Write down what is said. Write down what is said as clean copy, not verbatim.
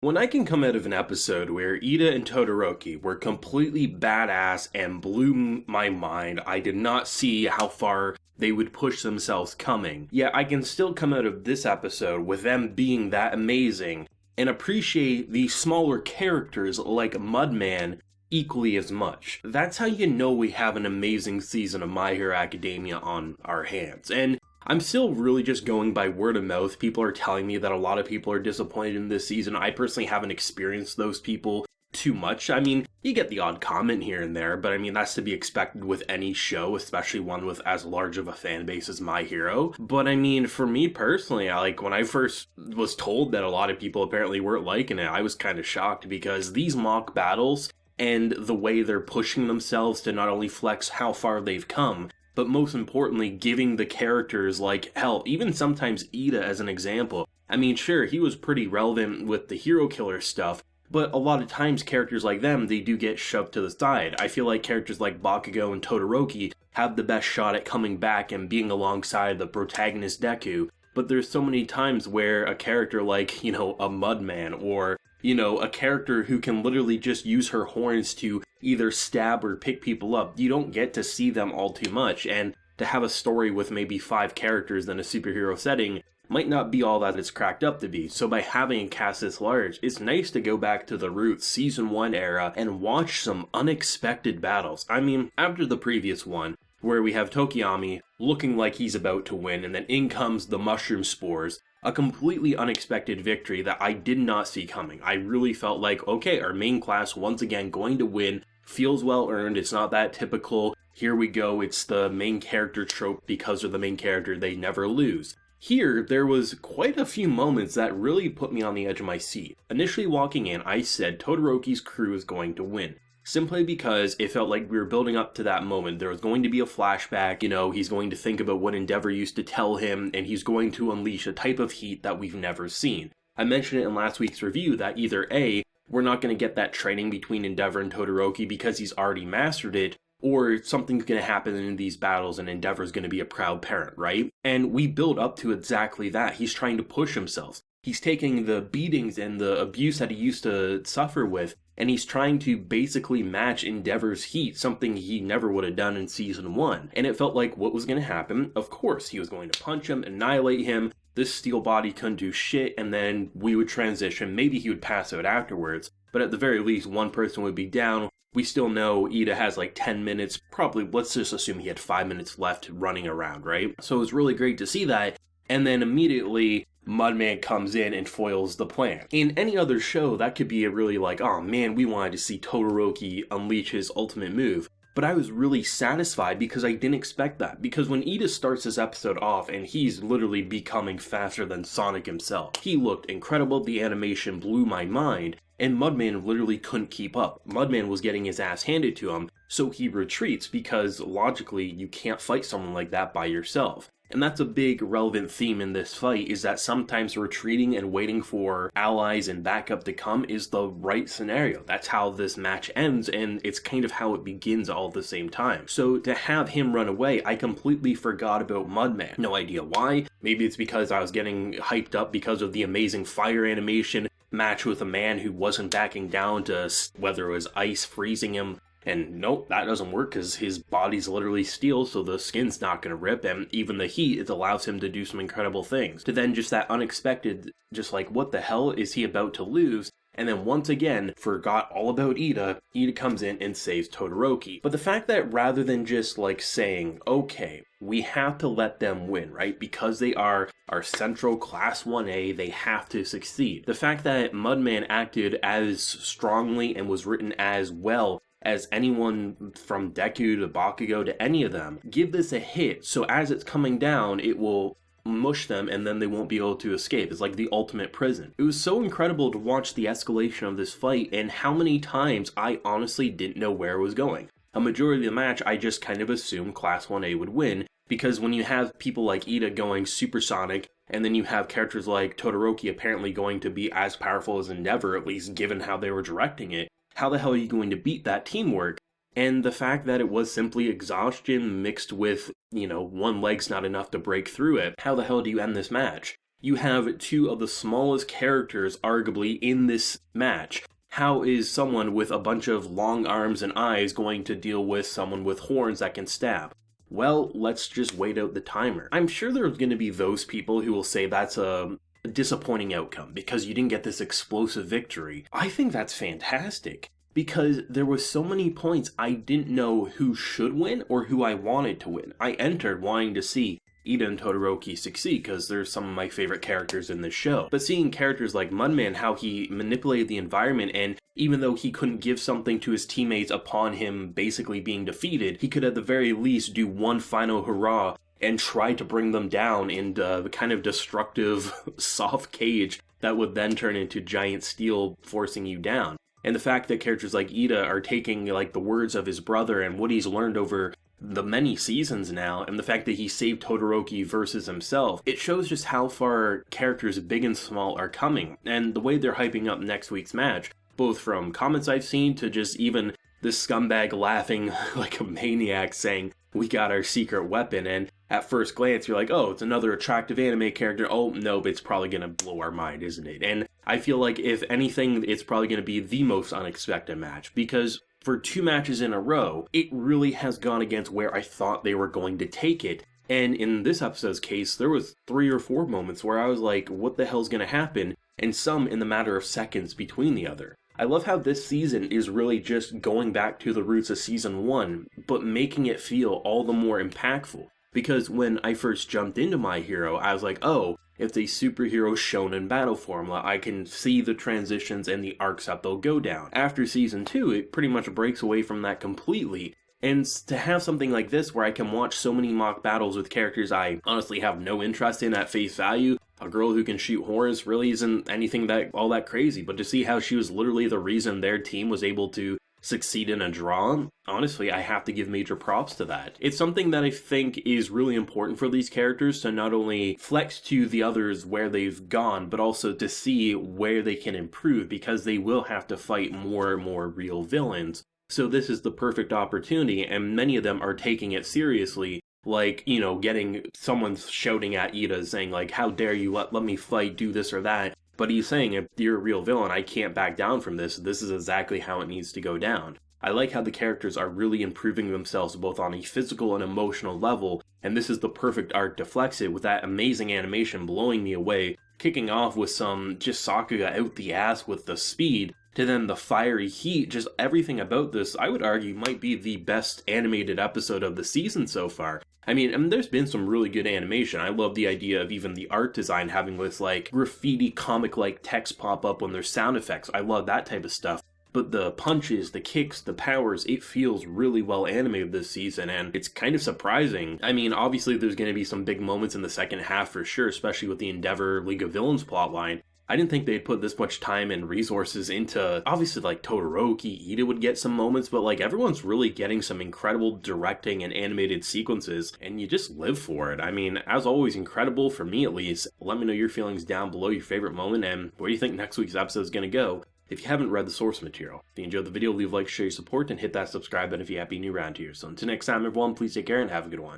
When I can come out of an episode where Ida and Todoroki were completely badass and blew my mind, I did not see how far they would push themselves coming. Yet I can still come out of this episode with them being that amazing and appreciate the smaller characters like Mudman equally as much. That's how you know we have an amazing season of My Hero Academia on our hands. And I'm still really just going by word of mouth. People are telling me that a lot of people are disappointed in this season. I personally haven't experienced those people too much. I mean, you get the odd comment here and there, but I mean, that's to be expected with any show, especially one with as large of a fan base as My Hero. But I mean, for me personally, when I first was told that a lot of people apparently weren't liking it, I was kind of shocked because these mock battles and the way they're pushing themselves to not only flex how far they've come, but most importantly, giving the characters like hell, even sometimes Ida as an example. I mean, sure, he was pretty relevant with the hero killer stuff, but a lot of times characters like them, they do get shoved to the side. I feel like characters like Bakugo and Todoroki have the best shot at coming back and being alongside the protagonist Deku, but there's so many times where a character like, a Mudman or a character who can literally just use her horns to either stab or pick people up, you don't get to see them all too much, and to have a story with maybe 5 characters in a superhero setting might not be all that it's cracked up to be. So by having a cast this large, it's nice to go back to the roots, Season 1 era, and watch some unexpected battles. I mean, after the previous one, where we have Tokiyami looking like he's about to win, and then in comes the mushroom spores, a completely unexpected victory that I did not see coming. I really felt like, okay, our main class once again going to win, feels well earned, it's not that typical, here we go, it's the main character trope because they're the main character, they never lose. Here, there was quite a few moments that really put me on the edge of my seat. Initially walking in, I said Todoroki's crew is going to win. Simply because it felt like we were building up to that moment. There was going to be a flashback, he's going to think about what Endeavor used to tell him, and he's going to unleash a type of heat that we've never seen. I mentioned it in last week's review that either A, we're not going to get that training between Endeavor and Todoroki because he's already mastered it, or something's going to happen in these battles and Endeavor's going to be a proud parent, right? And we build up to exactly that. He's trying to push himself. He's taking the beatings and the abuse that he used to suffer with, and he's trying to basically match Endeavor's heat, something he never would have done in Season 1. And it felt like what was going to happen, of course, he was going to punch him, annihilate him, this steel body couldn't do shit, and then we would transition, maybe he would pass out afterwards, but at the very least, one person would be down. We still know Ida has like 10 minutes, probably, let's just assume he had 5 minutes left running around, right? So it was really great to see that, and then immediately, Mudman comes in and foils the plan. In any other show, that could be a really oh man, we wanted to see Todoroki unleash his ultimate move. But I was really satisfied because I didn't expect that. Because when Ida starts this episode off and he's literally becoming faster than Sonic himself, he looked incredible, the animation blew my mind, and Mudman literally couldn't keep up. Mudman was getting his ass handed to him, so he retreats because logically you can't fight someone like that by yourself. And that's a big relevant theme in this fight, is that sometimes retreating and waiting for allies and backup to come is the right scenario. That's how this match ends, and it's kind of how it begins all at the same time. So to have him run away, I completely forgot about Mudman. No idea why. Maybe it's because I was getting hyped up because of the amazing fire animation match with a man who wasn't backing down to whether it was ice freezing him. And nope, that doesn't work because his body's literally steel, so the skin's not going to rip, and even the heat, it allows him to do some incredible things. To then just that unexpected, just like, what the hell is he about to lose? And then once again, forgot all about Ida. Ida comes in and saves Todoroki. But the fact that rather than just saying, okay, we have to let them win, right? Because they are our central class 1A, they have to succeed. The fact that Mudman acted as strongly and was written as well as anyone from Deku to Bakugo to any of them, give this a hit, so as it's coming down, it will mush them and then they won't be able to escape. It's like the ultimate prison. It was so incredible to watch the escalation of this fight and how many times I honestly didn't know where it was going. A majority of the match, I just kind of assumed Class 1A would win, because when you have people like Ida going supersonic, and then you have characters like Todoroki apparently going to be as powerful as Endeavor, at least given how they were directing it, how the hell are you going to beat that teamwork? And the fact that it was simply exhaustion mixed with, one leg's not enough to break through it, how the hell do you end this match? You have two of the smallest characters, arguably, in this match. How is someone with a bunch of long arms and eyes going to deal with someone with horns that can stab? Well, let's just wait out the timer. I'm sure there's going to be those people who will say that's a disappointing outcome because you didn't get this explosive victory. I think that's fantastic because there was so many points I didn't know who should win or who I wanted to win. I entered wanting to see Ida and Todoroki succeed because they're some of my favorite characters in this show. But seeing characters like Mudman, how he manipulated the environment, and even though he couldn't give something to his teammates upon him basically being defeated, he could at the very least do one final hurrah and try to bring them down in the kind of destructive soft cage that would then turn into giant steel forcing you down. And the fact that characters like Ida are taking like the words of his brother and what he's learned over the many seasons now, and the fact that he saved Todoroki versus himself, it shows just how far characters big and small are coming. And the way they're hyping up next week's match, both from comments I've seen to just even this scumbag laughing like a maniac saying, "We got our secret weapon," and at first glance you're like, oh, it's another attractive anime character. Oh, no, but it's probably gonna blow our mind, isn't it? And I feel like if anything, it's probably gonna be the most unexpected match, because for 2 matches in a row, it really has gone against where I thought they were going to take it. And in this episode's case, there was 3 or 4 moments where I was like, what the hell's gonna happen? And some in the matter of seconds between the other. I love how this season is really just going back to the roots of season 1, but making it feel all the more impactful. Because when I first jumped into My Hero, I was like, oh, it's a superhero shonen battle formula. I can see the transitions and the arcs that they'll go down. After season 2, it pretty much breaks away from that completely. And to have something like this where I can watch so many mock battles with characters I honestly have no interest in at face value, a girl who can shoot horns really isn't anything that all that crazy, but to see how she was literally the reason their team was able to succeed in a draw, honestly, I have to give major props to that. It's something that I think is really important for these characters to not only flex to the others where they've gone, but also to see where they can improve, because they will have to fight more and more real villains. So this is the perfect opportunity, and many of them are taking it seriously. Like, you know, getting someone shouting at Ida saying like, how dare you let me fight, do this or that. But he's saying, if you're a real villain, I can't back down from this. This is exactly how it needs to go down. I like how the characters are really improving themselves both on a physical and emotional level, and this is the perfect arc to flex it with that amazing animation blowing me away, kicking off with some just Sakuga out the ass with the speed, to then the fiery heat. Just everything about this, I would argue, might be the best animated episode of the season so far. I mean, there's been some really good animation. I love the idea of even the art design having this like graffiti comic-like text pop up when there's sound effects. I love that type of stuff. But the punches, the kicks, the powers, it feels really well animated this season, and it's kind of surprising. I mean, obviously there's going to be some big moments in the second half for sure, especially with the Endeavor League of Villains plotline. I didn't think they'd put this much time and resources into, obviously, like, Todoroki, Ida would get some moments, but, like, everyone's really getting some incredible directing and animated sequences, and you just live for it. I mean, as always, incredible, for me at least. Let me know your feelings down below, your favorite moment, and where you think next week's episode is going to go. If you haven't read the source material, if you enjoyed the video, leave a like, share your support, and hit that subscribe button if you happy new around here. So until next time, everyone, please take care and have a good one.